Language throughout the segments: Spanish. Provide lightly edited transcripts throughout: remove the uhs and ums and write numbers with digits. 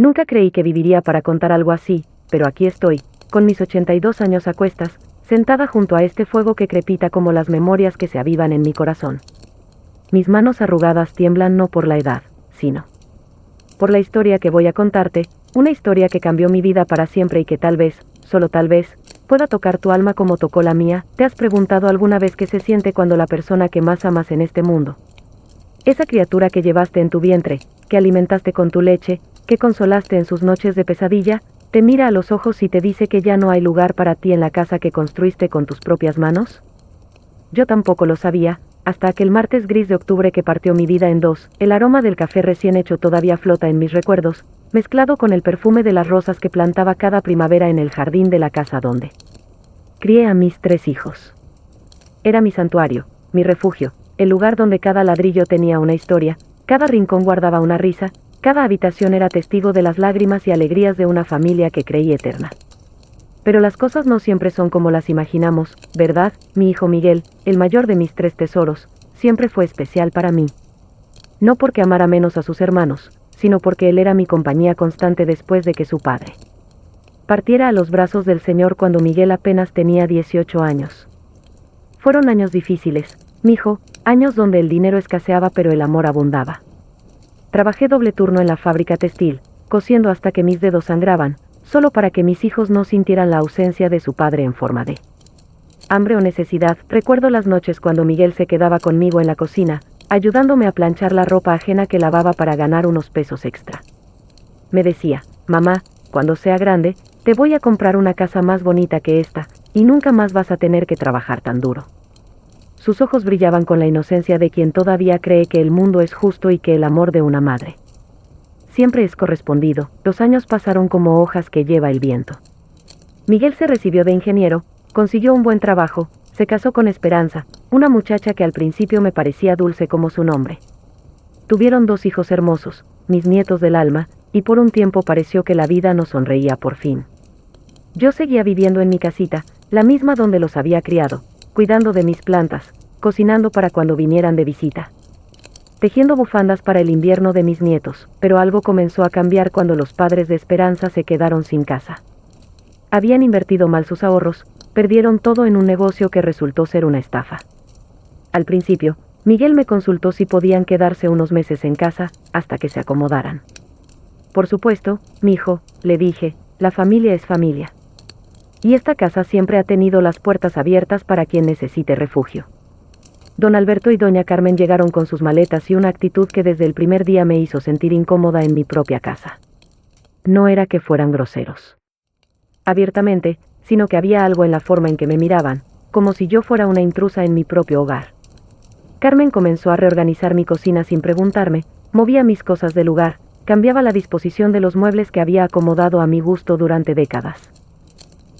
Nunca creí que viviría para contar algo así, pero aquí estoy, con mis 82 años a cuestas, sentada junto a este fuego que crepita como las memorias que se avivan en mi corazón. Mis manos arrugadas tiemblan no por la edad, sino por la historia que voy a contarte, una historia que cambió mi vida para siempre y que tal vez, solo tal vez, pueda tocar tu alma como tocó la mía. ¿Te has preguntado alguna vez qué se siente cuando la persona que más amas en este mundo, esa criatura que llevaste en tu vientre, que alimentaste con tu leche, que consolaste en sus noches de pesadilla, te mira a los ojos y te dice que ya no hay lugar para ti en la casa que construiste con tus propias manos? Yo tampoco lo sabía, hasta aquel martes gris de octubre que partió mi vida en dos. El aroma del café recién hecho todavía flota en mis recuerdos, mezclado con el perfume de las rosas que plantaba cada primavera en el jardín de la casa donde crié a mis 3 hijos. Era mi santuario, mi refugio, el lugar donde cada ladrillo tenía una historia, cada rincón guardaba una risa, cada habitación era testigo de las lágrimas y alegrías de una familia que creí eterna. Pero las cosas no siempre son como las imaginamos, ¿verdad? Mi hijo Miguel, el mayor de mis 3 tesoros, siempre fue especial para mí. No porque amara menos a sus hermanos, sino porque él era mi compañía constante después de que su padre partiera a los brazos del Señor cuando Miguel apenas tenía 18 años. Fueron años difíciles, mijo, años donde el dinero escaseaba pero el amor abundaba. Trabajé doble turno en la fábrica textil, cosiendo hasta que mis dedos sangraban, solo para que mis hijos no sintieran la ausencia de su padre en forma de hambre o necesidad. Recuerdo las noches cuando Miguel se quedaba conmigo en la cocina, ayudándome a planchar la ropa ajena que lavaba para ganar unos pesos extra. Me decía, mamá, cuando sea grande, te voy a comprar una casa más bonita que esta, y nunca más vas a tener que trabajar tan duro. Sus ojos brillaban con la inocencia de quien todavía cree que el mundo es justo y que el amor de una madre siempre es correspondido. Los años pasaron como hojas que lleva el viento. Miguel se recibió de ingeniero, consiguió un buen trabajo, se casó con Esperanza, una muchacha que al principio me parecía dulce como su nombre. Tuvieron 2 hijos hermosos, mis nietos del alma, y por un tiempo pareció que la vida nos sonreía por fin. Yo seguía viviendo en mi casita, la misma donde los había criado, cuidando de mis plantas, cocinando para cuando vinieran de visita, tejiendo bufandas para el invierno de mis nietos, pero algo comenzó a cambiar cuando los padres de Esperanza se quedaron sin casa. Habían invertido mal sus ahorros, perdieron todo en un negocio que resultó ser una estafa. Al principio, Miguel me consultó si podían quedarse unos meses en casa, hasta que se acomodaran. Por supuesto, mijo, le dije, la familia es familia. Y esta casa siempre ha tenido las puertas abiertas para quien necesite refugio. Don Alberto y doña Carmen llegaron con sus maletas y una actitud que desde el primer día me hizo sentir incómoda en mi propia casa. No era que fueran groseros abiertamente, sino que había algo en la forma en que me miraban, como si yo fuera una intrusa en mi propio hogar. Carmen comenzó a reorganizar mi cocina sin preguntarme, movía mis cosas del lugar, cambiaba la disposición de los muebles que había acomodado a mi gusto durante décadas.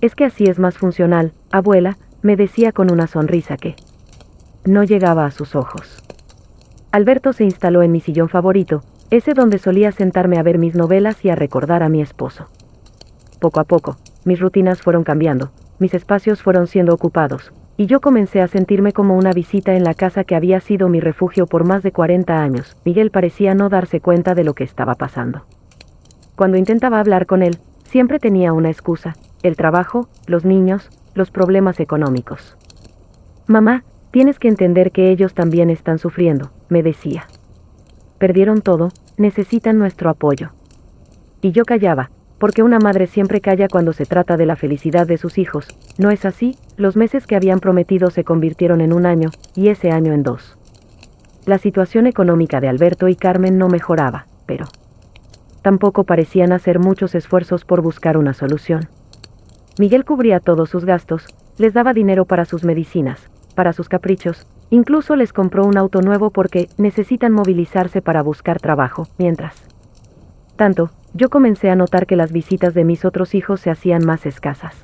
Es que así es más funcional, abuela, me decía con una sonrisa que no llegaba a sus ojos. Alberto se instaló en mi sillón favorito, ese donde solía sentarme a ver mis novelas y a recordar a mi esposo. Poco a poco, mis rutinas fueron cambiando, mis espacios fueron siendo ocupados, y yo comencé a sentirme como una visita en la casa que había sido mi refugio por más de 40 años. Miguel parecía no darse cuenta de lo que estaba pasando. Cuando intentaba hablar con él, siempre tenía una excusa: el trabajo, los niños, los problemas económicos. Mamá, tienes que entender que ellos también están sufriendo, me decía. Perdieron todo, necesitan nuestro apoyo. Y yo callaba, porque una madre siempre calla cuando se trata de la felicidad de sus hijos. ¿No es así? Los meses que habían prometido se convirtieron en 1 año, y ese año en 2. La situación económica de Alberto y Carmen no mejoraba, pero tampoco parecían hacer muchos esfuerzos por buscar una solución. Miguel cubría todos sus gastos, les daba dinero para sus medicinas, para sus caprichos, incluso les compró un auto nuevo porque necesitan movilizarse para buscar trabajo. Mientras tanto, yo comencé a notar que las visitas de mis otros hijos se hacían más escasas.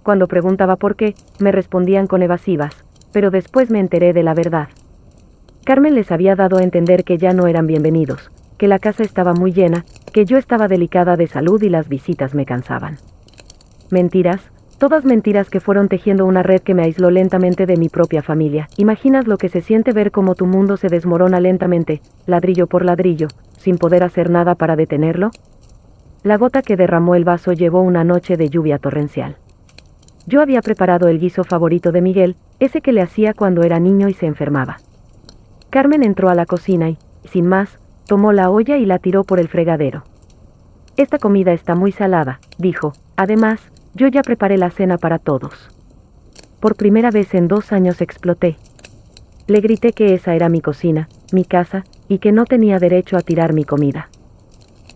Cuando preguntaba por qué, me respondían con evasivas, pero después me enteré de la verdad. Carmen les había dado a entender que ya no eran bienvenidos, que la casa estaba muy llena, que yo estaba delicada de salud y las visitas me cansaban. Mentiras, todas mentiras que fueron tejiendo una red que me aisló lentamente de mi propia familia. ¿Imaginas lo que se siente ver cómo tu mundo se desmorona lentamente, ladrillo por ladrillo, sin poder hacer nada para detenerlo? La gota que derramó el vaso llevó una noche de lluvia torrencial. Yo había preparado el guiso favorito de Miguel, ese que le hacía cuando era niño y se enfermaba. Carmen entró a la cocina y, sin más, tomó la olla y la tiró por el fregadero. «Esta comida está muy salada», dijo. «Además, yo ya preparé la cena para todos». Por primera vez en 2 años exploté. Le grité que esa era mi cocina, mi casa, y que no tenía derecho a tirar mi comida.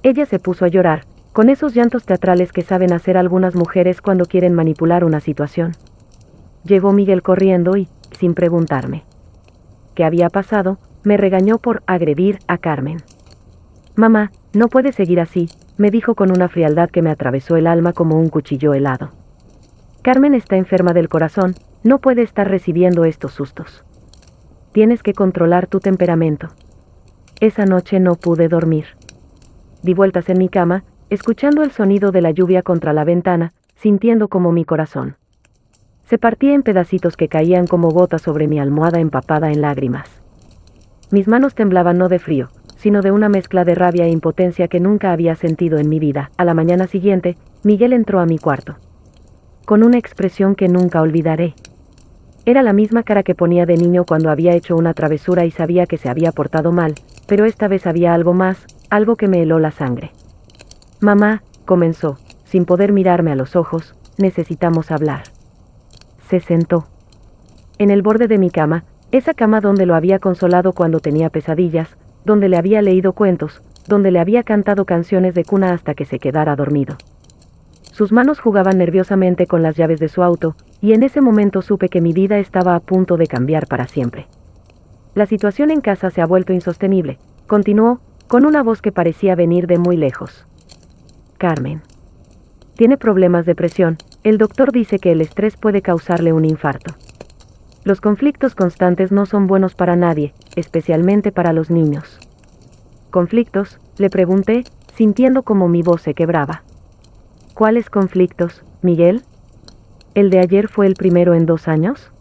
Ella se puso a llorar, con esos llantos teatrales que saben hacer algunas mujeres cuando quieren manipular una situación. Llegó Miguel corriendo y, sin preguntarme qué había pasado, me regañó por agredir a Carmen. «Mamá, no puedes seguir así», me dijo con una frialdad que me atravesó el alma como un cuchillo helado. «Carmen está enferma del corazón, no puede estar recibiendo estos sustos. Tienes que controlar tu temperamento». Esa noche no pude dormir. Di vueltas en mi cama, escuchando el sonido de la lluvia contra la ventana, sintiendo como mi corazón se partía en pedacitos que caían como gotas sobre mi almohada empapada en lágrimas. Mis manos temblaban no de frío, sino de una mezcla de rabia e impotencia que nunca había sentido en mi vida. A la mañana siguiente, Miguel entró a mi cuarto, con una expresión que nunca olvidaré. Era la misma cara que ponía de niño cuando había hecho una travesura y sabía que se había portado mal, pero esta vez había algo más, algo que me heló la sangre. «Mamá», comenzó, sin poder mirarme a los ojos, «necesitamos hablar». Se sentó en el borde de mi cama, esa cama donde lo había consolado cuando tenía pesadillas, donde le había leído cuentos, donde le había cantado canciones de cuna hasta que se quedara dormido. Sus manos jugaban nerviosamente con las llaves de su auto, y en ese momento supe que mi vida estaba a punto de cambiar para siempre. «La situación en casa se ha vuelto insostenible», continuó, con una voz que parecía venir de muy lejos. «Carmen tiene problemas de presión, el doctor dice que el estrés puede causarle un infarto. Los conflictos constantes no son buenos para nadie, especialmente para los niños». «¿Conflictos?», le pregunté, sintiendo como mi voz se quebraba. «¿Cuáles conflictos, Miguel? ¿El de ayer fue el primero en 2 años?»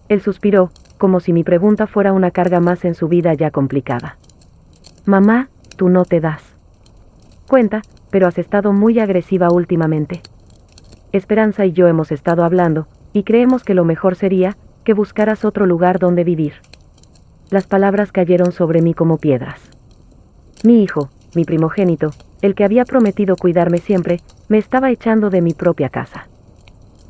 Él suspiró, como si mi pregunta fuera una carga más en su vida ya complicada. «Mamá, tú no te das cuenta, pero has estado muy agresiva últimamente. Esperanza y yo hemos estado hablando, y creemos que lo mejor sería que buscaras otro lugar donde vivir». Las palabras cayeron sobre mí como piedras. Mi hijo, mi primogénito, el que había prometido cuidarme siempre, me estaba echando de mi propia casa.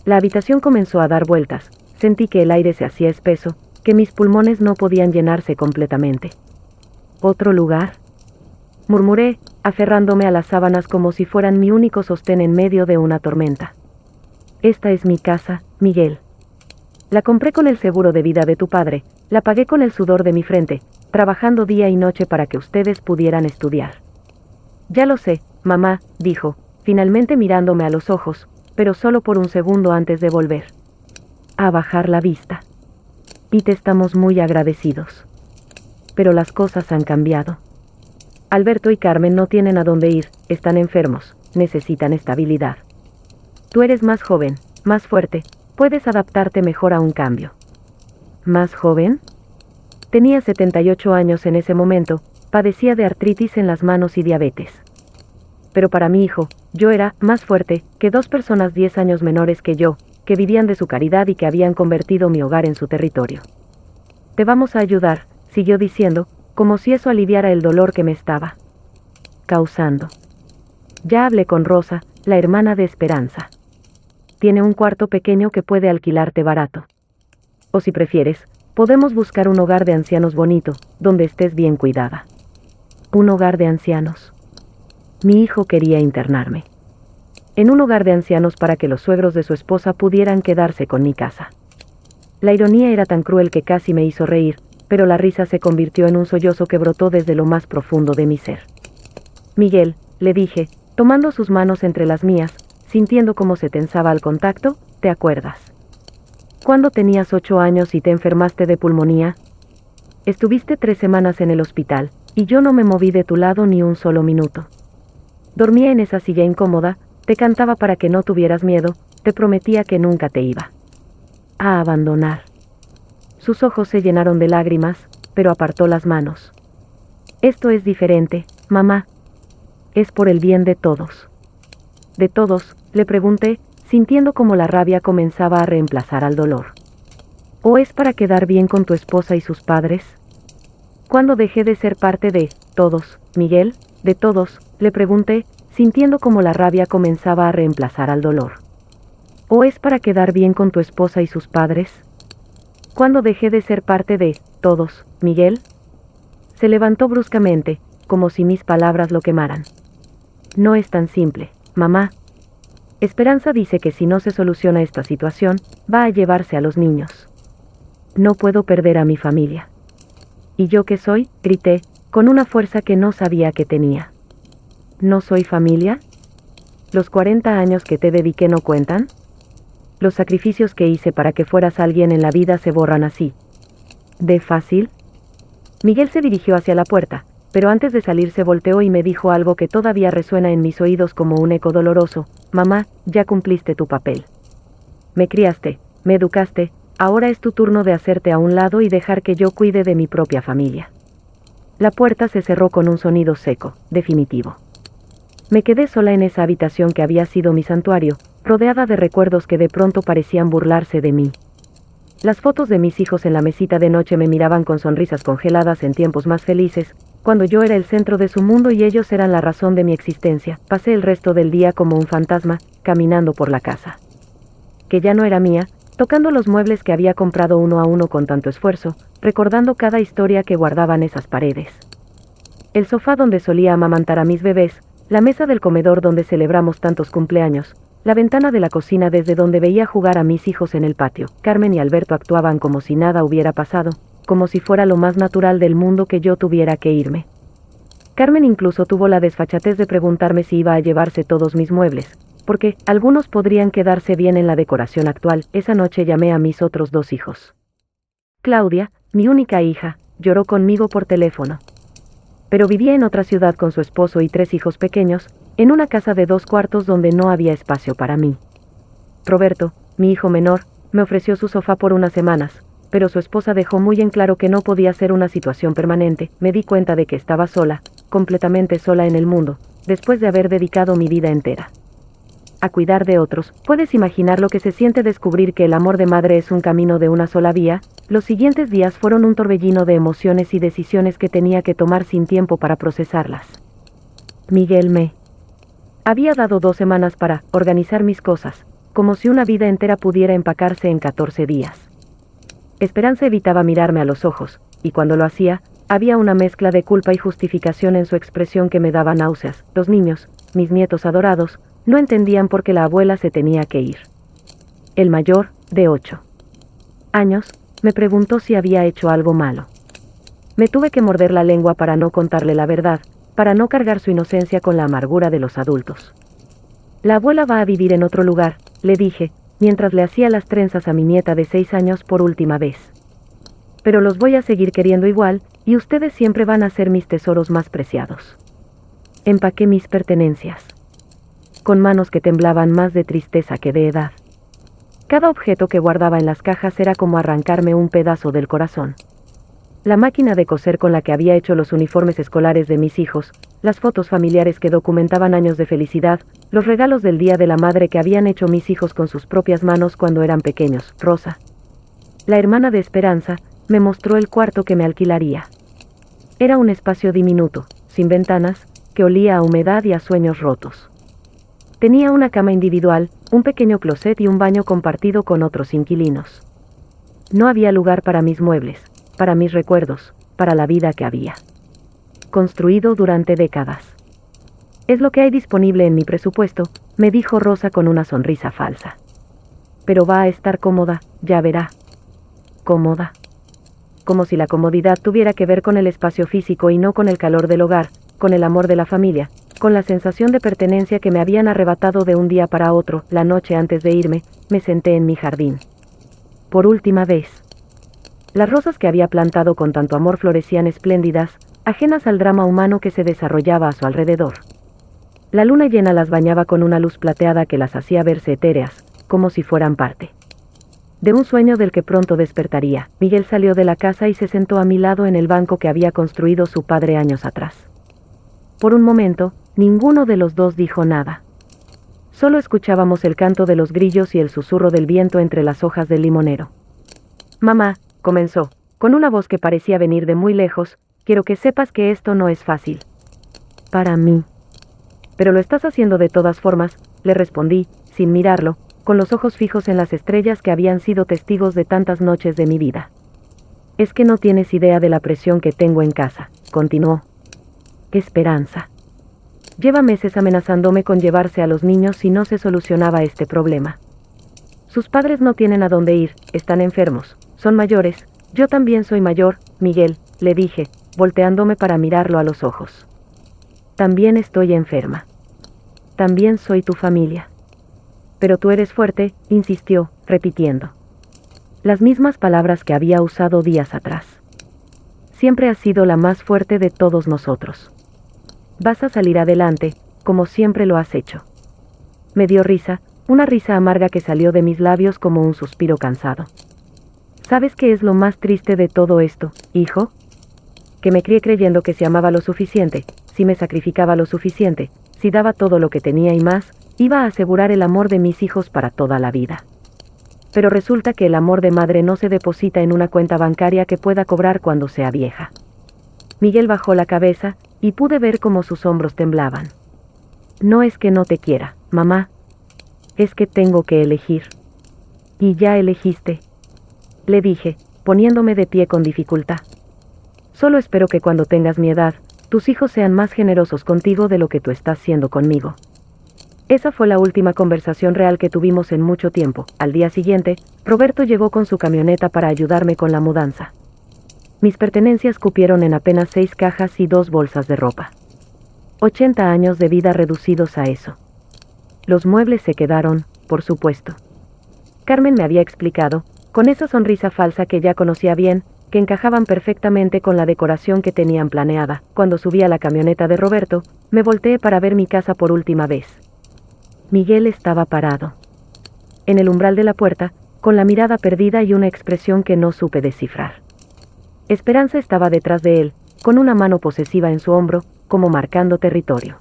La habitación comenzó a dar vueltas, sentí que el aire se hacía espeso, que mis pulmones no podían llenarse completamente. «¿Otro lugar?», murmuré, aferrándome a las sábanas como si fueran mi único sostén en medio de una tormenta. «Esta es mi casa, Miguel. La compré con el seguro de vida de tu padre, la pagué con el sudor de mi frente, trabajando día y noche para que ustedes pudieran estudiar». «Ya lo sé, mamá», dijo, finalmente mirándome a los ojos, pero solo por un segundo antes de volver a bajar la vista. «Y te estamos muy agradecidos. Pero las cosas han cambiado. Alberto y Carmen no tienen a dónde ir, están enfermos, necesitan estabilidad. Tú eres más joven, más fuerte, puedes adaptarte mejor a un cambio». ¿Más joven? Tenía 78 años en ese momento, padecía de artritis en las manos y diabetes. Pero para mi hijo, yo era más fuerte que 2 personas 10 años menores que yo, que vivían de su caridad y que habían convertido mi hogar en su territorio. «Te vamos a ayudar», siguió diciendo, como si eso aliviara el dolor que me estaba causando. «Ya hablé con Rosa, la hermana de Esperanza. Tiene un cuarto pequeño que puede alquilarte barato. O si prefieres, podemos buscar un hogar de ancianos bonito, donde estés bien cuidada». Un hogar de ancianos. Mi hijo quería internarme en un hogar de ancianos para que los suegros de su esposa pudieran quedarse con mi casa. La ironía era tan cruel que casi me hizo reír, pero la risa se convirtió en un sollozo que brotó desde lo más profundo de mi ser. «Miguel», le dije, tomando sus manos entre las mías, sintiendo cómo se tensaba al contacto, «¿te acuerdas cuando tenías 8 años y te enfermaste de pulmonía? Estuviste 3 semanas en el hospital, y yo no me moví de tu lado ni un solo minuto. Dormía en esa silla incómoda, te cantaba para que no tuvieras miedo, te prometía que nunca te iba a abandonar». Sus ojos se llenaron de lágrimas, pero apartó las manos. «Esto es diferente, mamá. es por el bien de todos. ¿De todos?, le pregunté, sintiendo como la rabia comenzaba a reemplazar al dolor. ¿O es para quedar bien con tu esposa y sus padres? ¿Cuándo dejé de ser parte de todos, Miguel? ¿De todos?, le pregunté, sintiendo como la rabia comenzaba a reemplazar al dolor. ¿O es para quedar bien con tu esposa y sus padres? ¿Cuándo dejé de ser parte de todos, Miguel? Se levantó bruscamente, como si mis palabras lo quemaran. No es tan simple, mamá. Esperanza dice que si no se soluciona esta situación, va a llevarse a los niños. No puedo perder a mi familia. ¿Y yo qué soy?, grité, con una fuerza que no sabía que tenía. ¿No soy familia? ¿Los 40 años que te dediqué no cuentan? Los sacrificios que hice para que fueras alguien en la vida se borran así. ¿De fácil? Miguel se dirigió hacia la puerta, pero antes de salir se volteó y me dijo algo que todavía resuena en mis oídos como un eco doloroso: mamá, ya cumpliste tu papel. Me criaste, me educaste, ahora es tu turno de hacerte a un lado y dejar que yo cuide de mi propia familia. La puerta se cerró con un sonido seco, definitivo. Me quedé sola en esa habitación que había sido mi santuario, rodeada de recuerdos que de pronto parecían burlarse de mí. Las fotos de mis hijos en la mesita de noche me miraban con sonrisas congeladas en tiempos más felices, cuando yo era el centro de su mundo y ellos eran la razón de mi existencia. Pasé el resto del día como un fantasma, caminando por la casa, que ya no era mía, tocando los muebles que había comprado uno a uno con tanto esfuerzo, recordando cada historia que guardaban esas paredes. El sofá donde solía amamantar a mis bebés, la mesa del comedor donde celebramos tantos cumpleaños, la ventana de la cocina desde donde veía jugar a mis hijos en el patio. Carmen y Alberto actuaban como si nada hubiera pasado, como si fuera lo más natural del mundo que yo tuviera que irme. Carmen incluso tuvo la desfachatez de preguntarme si iba a llevarse todos mis muebles, porque algunos podrían quedarse bien en la decoración actual. Esa noche llamé a mis otros 2 hijos. Claudia, mi única hija, lloró conmigo por teléfono. Pero vivía en otra ciudad con su esposo y 3 hijos pequeños, en una casa de 2 cuartos donde no había espacio para mí. Roberto, mi hijo menor, me ofreció su sofá por unas semanas, pero su esposa dejó muy en claro que no podía ser una situación permanente. Me di cuenta de que estaba sola, completamente sola en el mundo, después de haber dedicado mi vida entera a cuidar de otros. ¿Puedes imaginar lo que se siente descubrir que el amor de madre es un camino de una sola vía? Los siguientes días fueron un torbellino de emociones y decisiones que tenía que tomar sin tiempo para procesarlas. Miguel me había dado 2 semanas para organizar mis cosas, como si una vida entera pudiera empacarse en 14 días. Esperanza evitaba mirarme a los ojos, y cuando lo hacía, había una mezcla de culpa y justificación en su expresión que me daba náuseas. Los niños, mis nietos adorados, no entendían por qué la abuela se tenía que ir. El mayor, de 8 años, me preguntó si había hecho algo malo. Me tuve que morder la lengua para no contarle la verdad, para no cargar su inocencia con la amargura de los adultos. La abuela va a vivir en otro lugar, le dije, mientras le hacía las trenzas a mi nieta de 6 años por última vez. Pero los voy a seguir queriendo igual, y ustedes siempre van a ser mis tesoros más preciados. Empaqué mis pertenencias con manos que temblaban más de tristeza que de edad. Cada objeto que guardaba en las cajas era como arrancarme un pedazo del corazón. La máquina de coser con la que había hecho los uniformes escolares de mis hijos, las fotos familiares que documentaban años de felicidad, los regalos del Día de la Madre que habían hecho mis hijos con sus propias manos cuando eran pequeños. Rosa, la hermana de Esperanza, me mostró el cuarto que me alquilaría. Era un espacio diminuto, sin ventanas, que olía a humedad y a sueños rotos. Tenía una cama individual, un pequeño closet y un baño compartido con otros inquilinos. No había lugar para mis muebles, para mis recuerdos, para la vida que había construido durante décadas. Es lo que hay disponible en mi presupuesto, me dijo Rosa con una sonrisa falsa. Pero va a estar cómoda, ya verá. Cómoda. Como si la comodidad tuviera que ver con el espacio físico y no con el calor del hogar, con el amor de la familia, con la sensación de pertenencia que me habían arrebatado de un día para otro. La noche antes de irme, me senté en mi jardín. Por última vez. Las rosas que había plantado con tanto amor florecían espléndidas, ajenas al drama humano que se desarrollaba a su alrededor. La luna llena las bañaba con una luz plateada que las hacía verse etéreas, como si fueran parte de un sueño del que pronto despertaría. Miguel salió de la casa y se sentó a mi lado en el banco que había construido su padre años atrás. Por un momento, Ninguno de los dos dijo nada. Solo escuchábamos el canto de los grillos y el susurro del viento entre las hojas del limonero. Mamá, comenzó, con una voz que parecía venir de muy lejos, quiero que sepas que esto no es fácil. Para mí. Pero lo estás haciendo de todas formas, le respondí, sin mirarlo, con los ojos fijos en las estrellas que habían sido testigos de tantas noches de mi vida. Es que no tienes idea de la presión que tengo en casa, continuó. Esperanza. Lleva meses amenazándome con llevarse a los niños si no se solucionaba este problema. Sus padres no tienen a dónde ir, están enfermos, son mayores, yo también soy mayor, Miguel, le dije, volteándome para mirarlo a los ojos. También estoy enferma. También soy tu familia. Pero tú eres fuerte, insistió, repitiendo. Las mismas palabras que había usado días atrás. Siempre has sido la más fuerte de todos nosotros. Vas a salir adelante, como siempre lo has hecho. Me dio risa, una risa amarga que salió de mis labios como un suspiro cansado. ¿Sabes qué es lo más triste de todo esto, hijo? Que me crié creyendo que si amaba lo suficiente, si me sacrificaba lo suficiente, si daba todo lo que tenía y más, iba a asegurar el amor de mis hijos para toda la vida. Pero resulta que el amor de madre no se deposita en una cuenta bancaria que pueda cobrar cuando sea vieja. Miguel bajó la cabeza, y pude ver cómo sus hombros temblaban. No es que no te quiera, mamá. Es que tengo que elegir. Y ya elegiste. Le dije, poniéndome de pie con dificultad. Solo espero que cuando tengas mi edad, tus hijos sean más generosos contigo de lo que tú estás siendo conmigo. Esa fue la última conversación real que tuvimos en mucho tiempo. Al día siguiente, Roberto llegó con su camioneta para ayudarme con la mudanza. Mis pertenencias cupieron en apenas 6 cajas y 2 bolsas de ropa. 80 años de vida reducidos a eso. Los muebles se quedaron, por supuesto. Carmen me había explicado, con esa sonrisa falsa que ya conocía bien, que encajaban perfectamente con la decoración que tenían planeada. Cuando subí a la camioneta de Roberto, me volteé para ver mi casa por última vez. Miguel estaba parado. En el umbral de la puerta, con la mirada perdida y una expresión que no supe descifrar. Esperanza estaba detrás de él, con una mano posesiva en su hombro, como marcando territorio.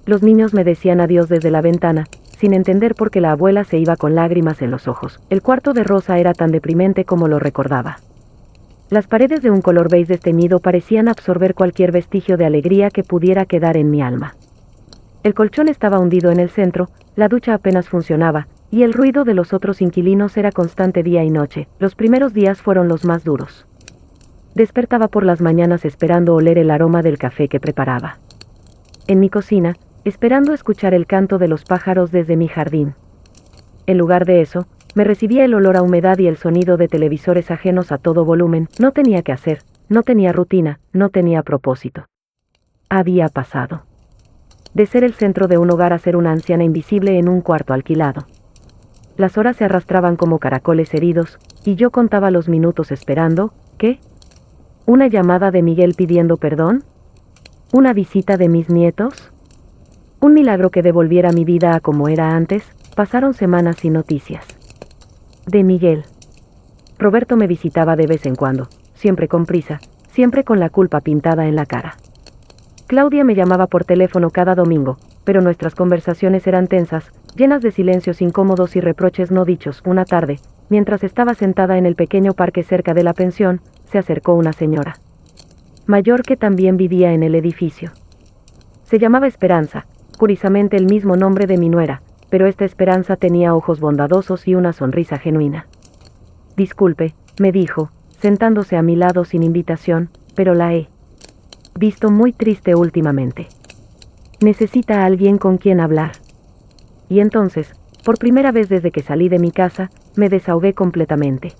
Los niños me decían adiós desde la ventana, sin entender por qué la abuela se iba con lágrimas en los ojos. El cuarto de Rosa era tan deprimente como lo recordaba. Las paredes de un color beige desteñido parecían absorber cualquier vestigio de alegría que pudiera quedar en mi alma. El colchón estaba hundido en el centro, la ducha apenas funcionaba, y el ruido de los otros inquilinos era constante día y noche. Los primeros días fueron los más duros. Despertaba por las mañanas esperando oler el aroma del café que preparaba. En mi cocina, esperando escuchar el canto de los pájaros desde mi jardín. En lugar de eso, me recibía el olor a humedad y el sonido de televisores ajenos a todo volumen. No tenía que hacer, no tenía rutina, no tenía propósito. Había pasado. De ser el centro de un hogar a ser una anciana invisible en un cuarto alquilado. Las horas se arrastraban como caracoles heridos, y yo contaba los minutos esperando, ¿qué? ¿Una llamada de Miguel pidiendo perdón? ¿Una visita de mis nietos? ¿Un milagro que devolviera mi vida a como era antes? Pasaron semanas sin noticias. De Miguel. Roberto me visitaba de vez en cuando, siempre con prisa, siempre con la culpa pintada en la cara. Claudia me llamaba por teléfono cada domingo, pero nuestras conversaciones eran tensas, llenas de silencios incómodos y reproches no dichos. Una tarde, mientras estaba sentada en el pequeño parque cerca de la pensión, se acercó una señora mayor que también vivía en el edificio. Se llamaba Esperanza, curiosamente el mismo nombre de mi nuera, pero esta Esperanza tenía ojos bondadosos y una sonrisa genuina. Disculpe, me dijo, sentándose a mi lado sin invitación, pero la he visto muy triste últimamente. Necesita a alguien con quien hablar. Y entonces, por primera vez desde que salí de mi casa, me desahogué completamente.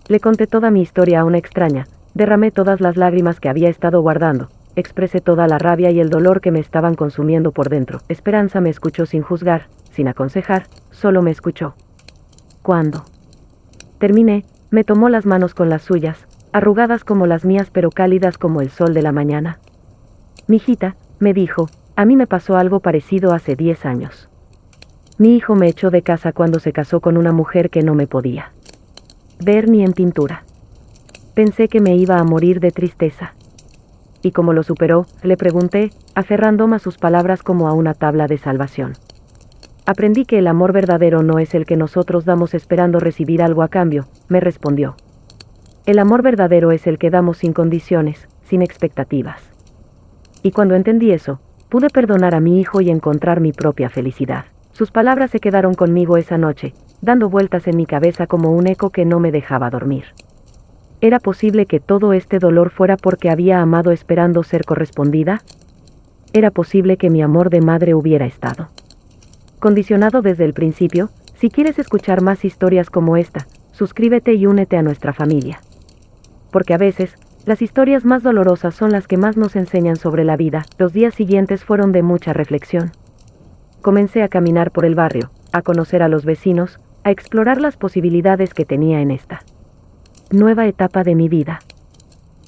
Le conté toda mi historia a una extraña, derramé todas las lágrimas que había estado guardando, expresé toda la rabia y el dolor que me estaban consumiendo por dentro. Esperanza me escuchó sin juzgar, sin aconsejar, solo me escuchó. Cuando terminé, me tomó las manos con las suyas, arrugadas como las mías pero cálidas como el sol de la mañana. Mijita, me dijo, a mí me pasó algo parecido hace 10 años. Mi hijo me echó de casa cuando se casó con una mujer que no me podía ver ni en pintura. Pensé que me iba a morir de tristeza. ¿Y cómo lo superó?, le pregunté, aferrándome a sus palabras como a una tabla de salvación. Aprendí que el amor verdadero no es el que nosotros damos esperando recibir algo a cambio, me respondió. El amor verdadero es el que damos sin condiciones, sin expectativas. Y cuando entendí eso, pude perdonar a mi hijo y encontrar mi propia felicidad. Sus palabras se quedaron conmigo esa noche, dando vueltas en mi cabeza como un eco que no me dejaba dormir. ¿Era posible que todo este dolor fuera porque había amado esperando ser correspondida? ¿Era posible que mi amor de madre hubiera estado condicionado desde el principio? Si quieres escuchar más historias como esta, suscríbete y únete a nuestra familia. Porque a veces, las historias más dolorosas son las que más nos enseñan sobre la vida. Los días siguientes fueron de mucha reflexión. Comencé a caminar por el barrio, a conocer a los vecinos, a explorar las posibilidades que tenía en esta nueva etapa de mi vida.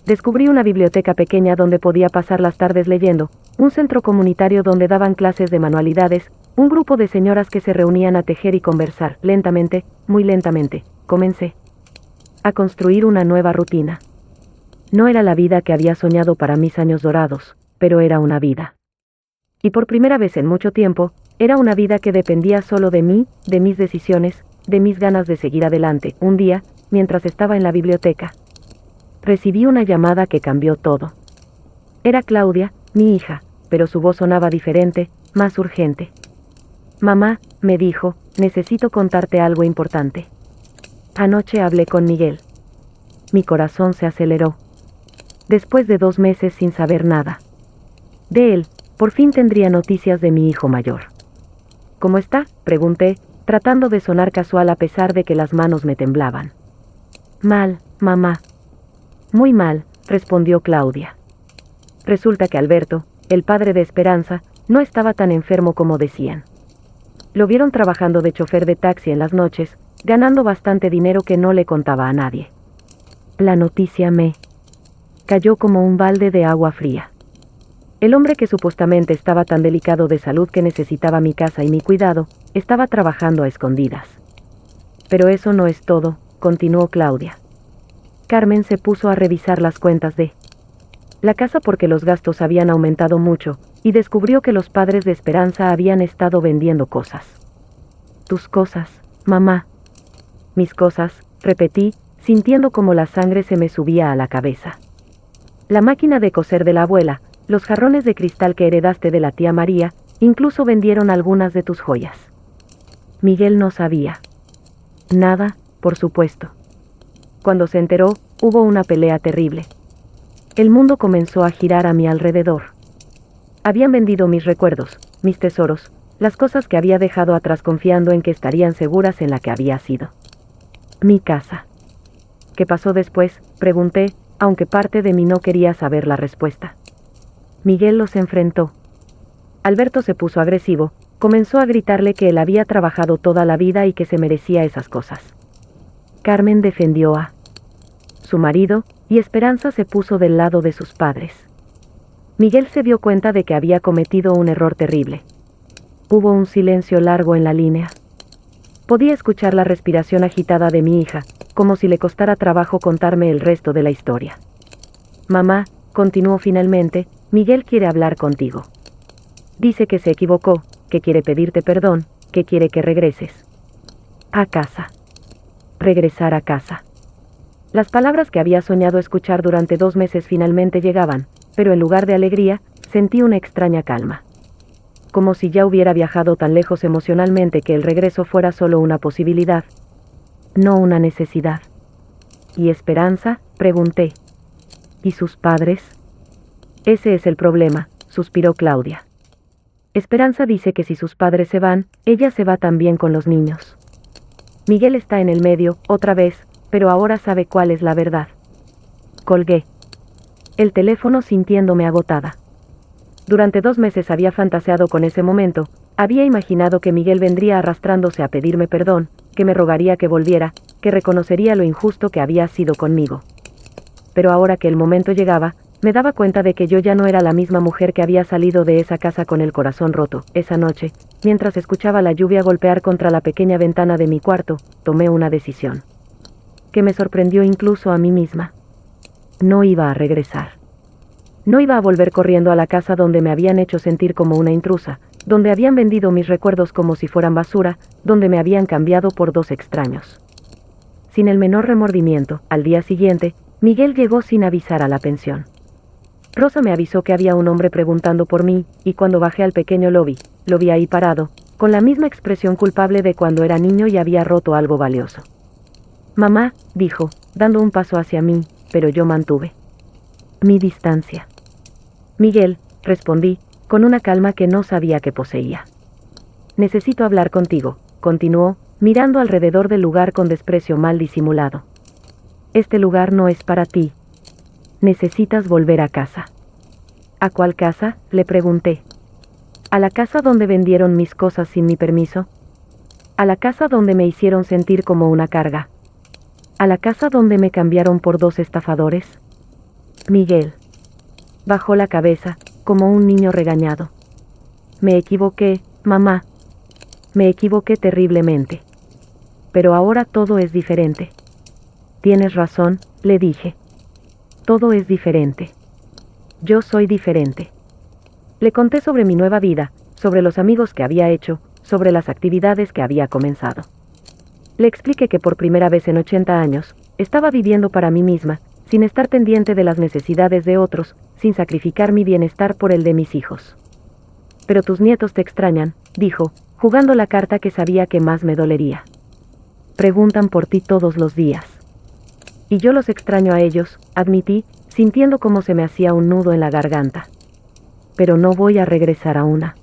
Descubrí una biblioteca pequeña donde podía pasar las tardes leyendo, un centro comunitario donde daban clases de manualidades, un grupo de señoras que se reunían a tejer y conversar. Lentamente, muy lentamente, comencé a construir una nueva rutina. No era la vida que había soñado para mis años dorados, pero era una vida. Y por primera vez en mucho tiempo, era una vida que dependía solo de mí, de mis decisiones, de mis ganas de seguir adelante. Un día, mientras estaba en la biblioteca, recibí una llamada que cambió todo. Era Claudia, mi hija, pero su voz sonaba diferente, más urgente. Mamá, me dijo, necesito contarte algo importante. Anoche hablé con Miguel. Mi corazón se aceleró. Después de 2 meses sin saber nada de él, por fin tendría noticias de mi hijo mayor. ¿Cómo está?, pregunté, tratando de sonar casual a pesar de que las manos me temblaban. Mal, mamá. Muy mal, respondió Claudia. Resulta que Alberto, el padre de Esperanza, no estaba tan enfermo como decían. Lo vieron trabajando de chofer de taxi en las noches, ganando bastante dinero que no le contaba a nadie. La noticia me cayó como un balde de agua fría. El hombre que supuestamente estaba tan delicado de salud que necesitaba mi casa y mi cuidado, estaba trabajando a escondidas. Pero eso no es todo, continuó Claudia. Carmen se puso a revisar las cuentas de la casa porque los gastos habían aumentado mucho, y descubrió que los padres de Esperanza habían estado vendiendo cosas. Tus cosas, mamá. Mis cosas, repetí, sintiendo como la sangre se me subía a la cabeza. La máquina de coser de la abuela, los jarrones de cristal que heredaste de la tía María, incluso vendieron algunas de tus joyas. Miguel no sabía nada, por supuesto. Cuando se enteró, hubo una pelea terrible. El mundo comenzó a girar a mi alrededor. Habían vendido mis recuerdos, mis tesoros, las cosas que había dejado atrás confiando en que estarían seguras en la que había sido mi casa. ¿Qué pasó después?, pregunté, aunque parte de mí no quería saber la respuesta. Miguel los enfrentó. Alberto se puso agresivo, comenzó a gritarle que él había trabajado toda la vida y que se merecía esas cosas. Carmen defendió a su marido, y Esperanza se puso del lado de sus padres. Miguel se dio cuenta de que había cometido un error terrible. Hubo un silencio largo en la línea. Podía escuchar la respiración agitada de mi hija, como si le costara trabajo contarme el resto de la historia. Mamá, continuó finalmente, Miguel quiere hablar contigo. Dice que se equivocó, que quiere pedirte perdón, que quiere que regreses a casa. Regresar a casa. Las palabras que había soñado escuchar durante 2 meses finalmente llegaban, pero en lugar de alegría, sentí una extraña calma. Como si ya hubiera viajado tan lejos emocionalmente que el regreso fuera solo una posibilidad, no una necesidad. ¿Y Esperanza?, pregunté. ¿Y sus padres? Ese es el problema, suspiró Claudia. Esperanza dice que si sus padres se van, ella se va también con los niños. Miguel está en el medio, otra vez, pero ahora sabe cuál es la verdad. Colgué el teléfono sintiéndome agotada. Durante 2 meses había fantaseado con ese momento, había imaginado que Miguel vendría arrastrándose a pedirme perdón, que me rogaría que volviera, que reconocería lo injusto que había sido conmigo. Pero ahora que el momento llegaba, me daba cuenta de que yo ya no era la misma mujer que había salido de esa casa con el corazón roto. Esa noche, mientras escuchaba la lluvia golpear contra la pequeña ventana de mi cuarto, tomé una decisión que me sorprendió incluso a mí misma. No iba a regresar. No iba a volver corriendo a la casa donde me habían hecho sentir como una intrusa, donde habían vendido mis recuerdos como si fueran basura, donde me habían cambiado por dos extraños. Sin el menor remordimiento, al día siguiente, Miguel llegó sin avisar a la pensión. Rosa me avisó que había un hombre preguntando por mí, y cuando bajé al pequeño lobby, lo vi ahí parado, con la misma expresión culpable de cuando era niño y había roto algo valioso. Mamá, dijo, dando un paso hacia mí, pero yo mantuve mi distancia. Miguel, respondí, con una calma que no sabía que poseía. Necesito hablar contigo, continuó, mirando alrededor del lugar con desprecio mal disimulado. Este lugar no es para ti. Necesitas volver a casa. ¿A cuál casa?, le pregunté. ¿A la casa donde vendieron mis cosas sin mi permiso? ¿A la casa donde me hicieron sentir como una carga? ¿A la casa donde me cambiaron por dos estafadores? Miguel bajó la cabeza, como un niño regañado. Me equivoqué, mamá. Me equivoqué terriblemente. Pero ahora todo es diferente. Tienes razón, le dije. Todo es diferente. Yo soy diferente. Le conté sobre mi nueva vida, sobre los amigos que había hecho, sobre las actividades que había comenzado. Le expliqué que por primera vez en 80 años, estaba viviendo para mí misma, sin estar pendiente de las necesidades de otros, sin sacrificar mi bienestar por el de mis hijos. Pero tus nietos te extrañan, dijo, jugando la carta que sabía que más me dolería. Preguntan por ti todos los días. Y yo los extraño a ellos, admití, sintiendo como se me hacía un nudo en la garganta. Pero no voy a regresar a una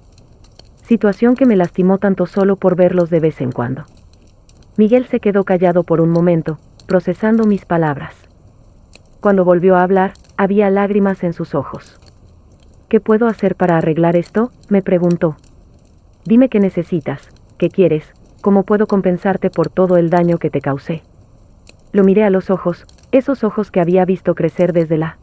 situación que me lastimó tanto solo por verlos de vez en cuando. Miguel se quedó callado por un momento, procesando mis palabras. Cuando volvió a hablar, había lágrimas en sus ojos. ¿Qué puedo hacer para arreglar esto?, me preguntó. Dime qué necesitas, qué quieres, cómo puedo compensarte por todo el daño que te causé. Lo miré a los ojos, esos ojos que había visto crecer desde la